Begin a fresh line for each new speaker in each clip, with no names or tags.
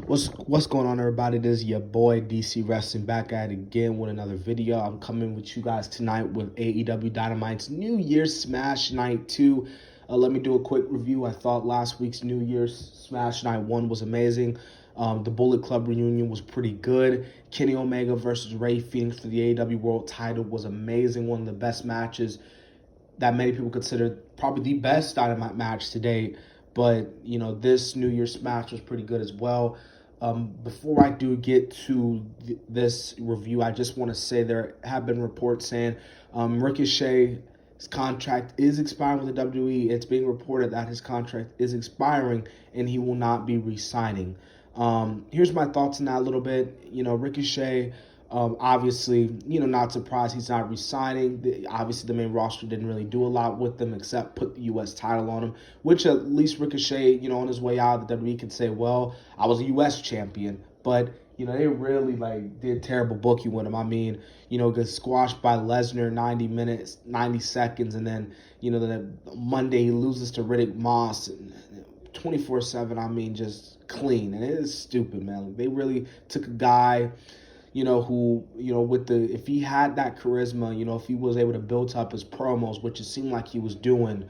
What's going on, everybody? This is your boy DC Wrestling back at it again with another video. I'm coming with you guys tonight with AEW Dynamite's New Year's Smash Night 2. Let me do a quick review. I thought last week's New Year's Smash Night 1 was amazing. The Bullet Club reunion was pretty good. Kenny Omega versus Ray Phoenix for the AEW World title was amazing. One of the best matches that many people consider probably the best Dynamite match to date. But, this New Year's Smash was pretty good as well. Before I do get to this review, I just want to say there have been reports saying Ricochet's contract is expiring with the WWE. It's being reported that his contract is expiring and he will not be re-signing. Here's my thoughts on that a little bit. Ricochet, obviously, not surprised he's not re-signing. Obviously, the main roster didn't really do a lot with them except put the U.S. title on him, which at least Ricochet, on his way out of the WWE could say, well, I was a U.S. champion. But, they really, did terrible booking with him. I mean, gets squashed by Lesnar 90 minutes, 90 seconds, and then, then Monday he loses to Riddick Moss 24/7. I mean, just clean. And it is stupid, man. They really took a guy who, if he had that charisma, if he was able to build up his promos, which it seemed like he was doing,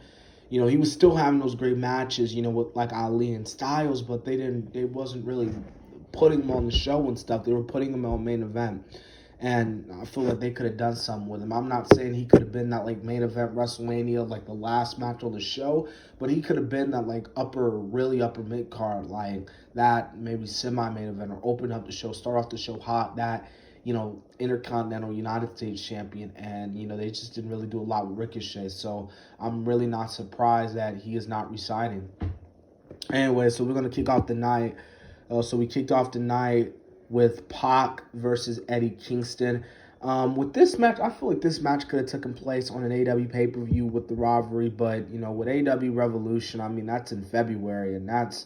he was still having those great matches, with like Ali and Styles, but they wasn't really putting him on the show and stuff. They were putting him on main event. And I feel like they could have done something with him. I'm not saying he could have been that main event WrestleMania, the last match on the show, but he could have been that really upper mid card, that maybe semi-main event, or open up the show, start off the show hot, that Intercontinental United States champion. And they just didn't really do a lot with Ricochet. So I'm really not surprised that he is not resigning. Anyway, so we're gonna kick off the night. So we kicked off the night with Pac versus Eddie Kingston. With this match, I feel like this match could have taken place on an AEW pay-per-view with the rivalry, but, with AEW Revolution, I mean, that's in February, and that's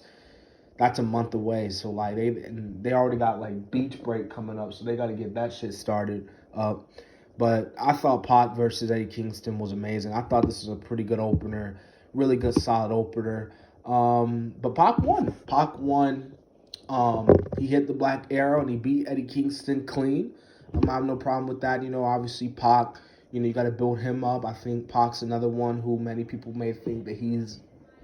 a month away, so, they already got, Beach Break coming up, so they got to get that shit started up. But I thought Pac versus Eddie Kingston was amazing. I thought this was a pretty good opener, really good, solid opener. But Pac won. He hit the Black Arrow and he beat Eddie Kingston clean. I have no problem with that. Obviously Pac, you got to build him up. I think Pac's another one who many people may think that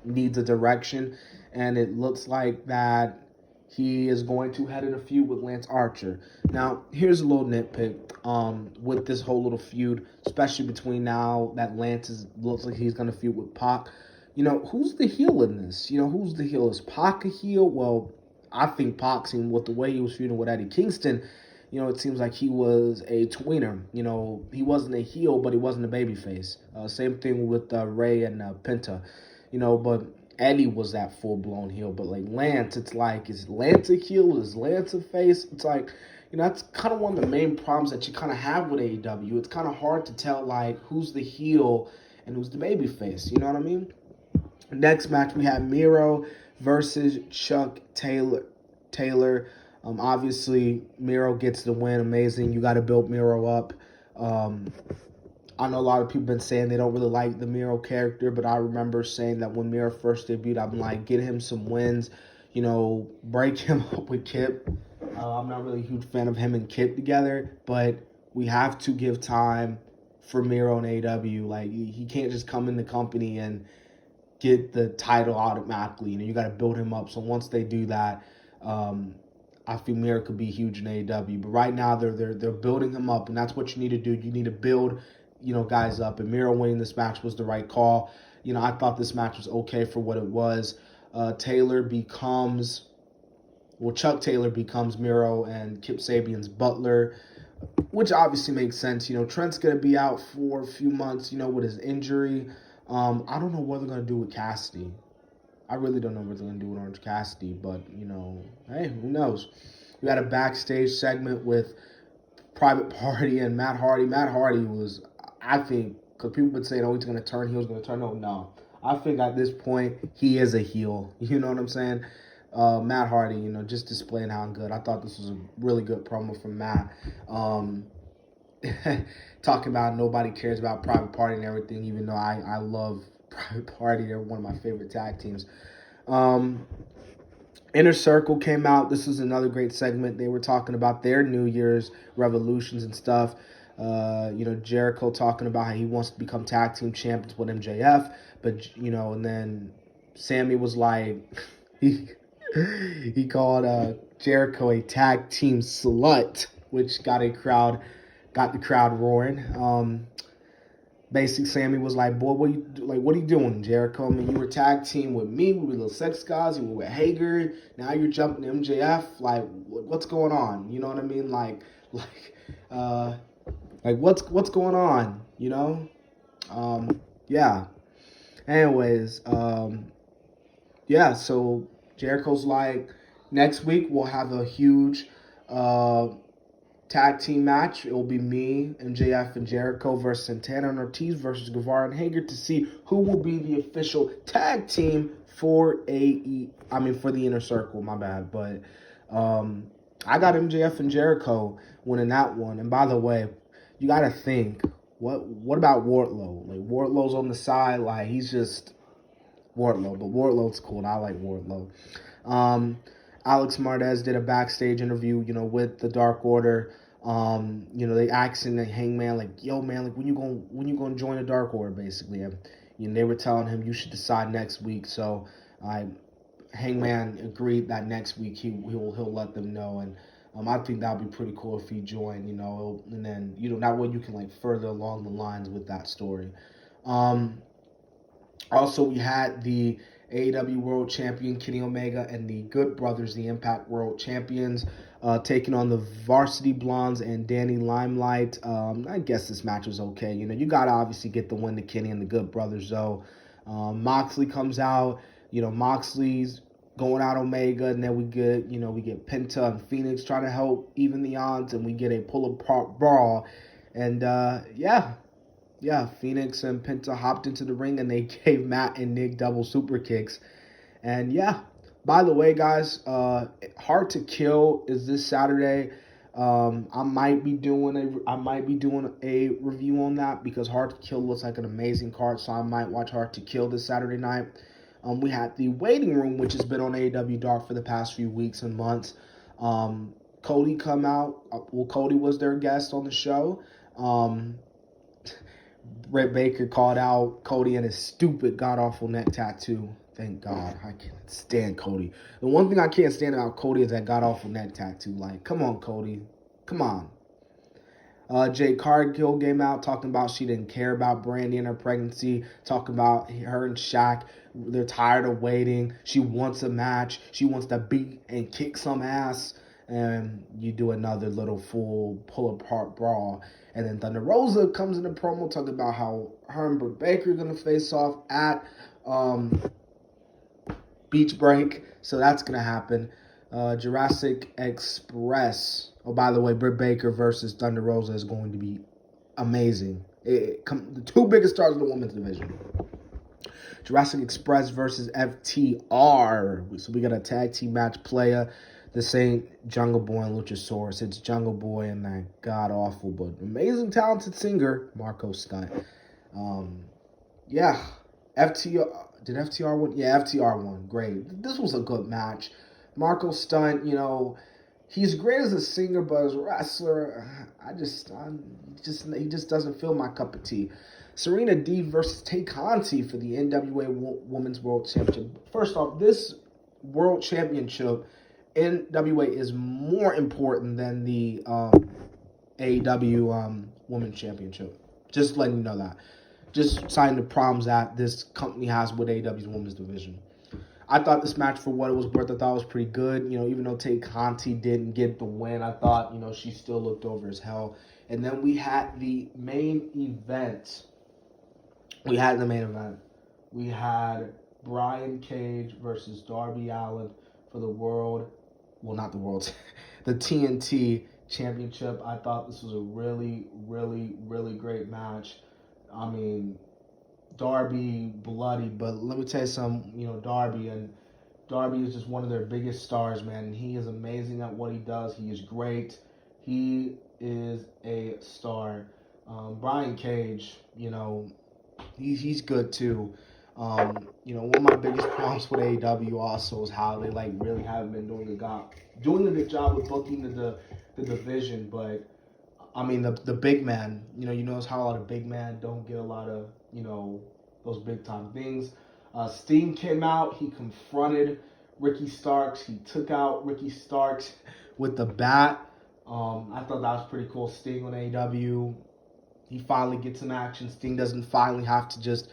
needs a direction, and it looks like that he is going to head in a feud with Lance Archer. Now, here's a little nitpick with this whole little feud, especially between now that looks like he's going to feud with Pac. Who's the heel in this? Who's the heel? Is Pac a heel? Well, I think Pac, with the way he was feuding with Eddie Kingston, it seems like he was a tweener. He wasn't a heel, but he wasn't a babyface. Same thing with Ray and Penta. But Eddie was that full-blown heel. But Lance, it's is Lance a heel? Is Lance a face? It's that's kind of one of the main problems that you kind of have with AEW. It's kind of hard to tell who's the heel and who's the babyface. You know what I mean? Next match, we have Miro versus Chuck Taylor. Obviously, Miro gets the win. Amazing. You got to build Miro up. I know a lot of people have been saying they don't really like the Miro character, but I remember saying that when Miro first debuted, I'm get him some wins, break him up with Kip. I'm not really a huge fan of him and Kip together, but we have to give time for Miro and AEW. He can't just come in the company and get the title automatically. You got to build him up. So once they do that, I feel Miro could be huge in AEW. But right now they're building him up, and that's what you need to do. You need to build, guys up. And Miro winning this match was the right call. I thought this match was okay for what it was. Chuck Taylor becomes Miro and Kip Sabian's butler, which obviously makes sense. Trent's gonna be out for a few months, with his injury. I don't know what they're going to do with Cassidy. I really don't know what they're going to do with Orange Cassidy, but, hey, who knows? We had a backstage segment with Private Party and Matt Hardy. Matt Hardy was, I think, because people have been saying, he's going to turn, No. I think at this point, he is a heel. You know what I'm saying? Matt Hardy, just displaying how good. I thought this was a really good promo from Matt. Talking about nobody cares about Private Party and everything, even though I love Private Party. They're one of my favorite tag teams. Inner Circle came out. This was another great segment. They were talking about their New Year's revolutions and stuff. Jericho talking about how he wants to become tag team champions with MJF, but and then Sammy was like, he called Jericho a tag team slut, which got the crowd roaring. Basically, Sammy was like, "Boy, what are you doing, Jericho? I mean, you were tag team with me, we were little sex guys, you were with Hager. Now you're jumping to MJF. Like, what's going on? You know what I mean? What's going on? Yeah. Anyways, yeah. So Jericho's like, next week we'll have a huge tag team match. It will be me, MJF, and Jericho versus Santana and Ortiz versus Guevara and Hager to see who will be the official tag team for the Inner Circle. My bad, but I got MJF and Jericho winning that one. And by the way, you got to think, what about Wardlow? Like, Wardlow's on the side, like, he's just Wardlow, but Wardlow's cool, and I like Wardlow. Alex Marquez did a backstage interview, with the Dark Order. They asking the Hangman, like, yo, man, like, when you gonna join the Dark Order, basically. And they were telling him you should decide next week. So Hangman agreed that next week he'll let them know. And I think that would be pretty cool if he joined, and then, that way you can, like, further along the lines with that story. Also, we had the AEW World Champion Kenny Omega and the Good Brothers, the Impact World Champions, taking on the Varsity Blondes and Danny Limelight. I guess this match was okay. You got to obviously get the win to Kenny and the Good Brothers, though. Moxley comes out. Moxley's going out Omega, and then we get Penta and Phoenix trying to help even the odds, and we get a pull-apart brawl. And, yeah, Phoenix and Penta hopped into the ring, and they gave Matt and Nick double super kicks. And yeah, by the way, guys, Hard to Kill is this Saturday. I might be doing a review on that because Hard to Kill looks like an amazing card, so I might watch Hard to Kill this Saturday night. We had the Waiting Room, which has been on AEW Dark for the past few weeks and months. Cody come out. Cody was their guest on the show. Britt Baker called out Cody and his stupid god-awful neck tattoo. Thank God. I can't stand Cody. The one thing I can't stand about Cody is that god-awful neck tattoo. Like, come on, Cody. Come on. Jade Cargill came out talking about she didn't care about Brandy and her pregnancy. Talking about her and Shaq. They're tired of waiting. She wants a match. She wants to beat and kick some ass. And you do another little full pull-apart brawl. And then Thunder Rosa comes in the promo talking about how her and Britt Baker are going to face off at Beach Break. So that's going to happen. Jurassic Express. Oh, by the way, Britt Baker versus Thunder Rosa is going to be amazing. The two biggest stars in the women's division. Jurassic Express versus FTR. So we got a tag team match player. This ain't Jungle Boy and Luchasaurus. It's Jungle Boy and that god-awful but amazing talented singer, Marco Stunt. Yeah. FTR. Did FTR win? Yeah, FTR won. Great. This was a good match. Marco Stunt, he's great as a singer, but as a wrestler, he just doesn't feel my cup of tea. Serena Deeb versus Tay Conti for the NWA Women's World Championship. First off, this World Championship NWA is more important than the AEW Women's Championship. Just letting you know that. Just citing the problems that this company has with AEW's Women's Division. I thought this match, for what it was worth, I thought it was pretty good. Even though Tay Conti didn't get the win, I thought, she still looked over as hell. And then we had the main event. We had Brian Cage versus Darby Allin for the world. Well, not the world. The TNT Championship. I thought this was a really, really, really great match. I mean, Darby bloody, but let me tell you something. Darby is just one of their biggest stars, man. He is amazing at what he does. He is great. He is a star. Brian Cage, he's good too. You know, one of my biggest problems with AEW also is how they like really haven't been doing a good job with booking the division. But I mean the big man, you notice how a lot of big men don't get a lot of those big time things. Sting came out, he confronted Ricky Starks, he took out Ricky Starks with the bat. I thought that was pretty cool. Sting on AEW, he finally gets some action. Sting doesn't finally have to just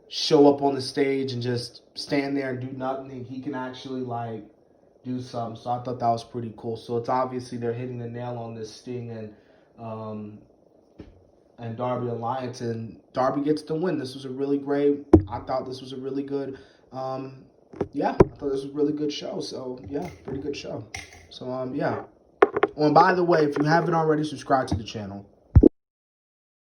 show up on the stage and just stand there and do nothing. He can actually like do something. So I thought that was pretty cool. So it's obviously they're hitting the nail on this Sting and Darby alliance, and Darby gets the win. This was a really great. I thought this was a really good. Yeah, I thought this was a really good show. So yeah, pretty good show. So yeah. Oh, and by the way, if you haven't already, subscribe to the channel.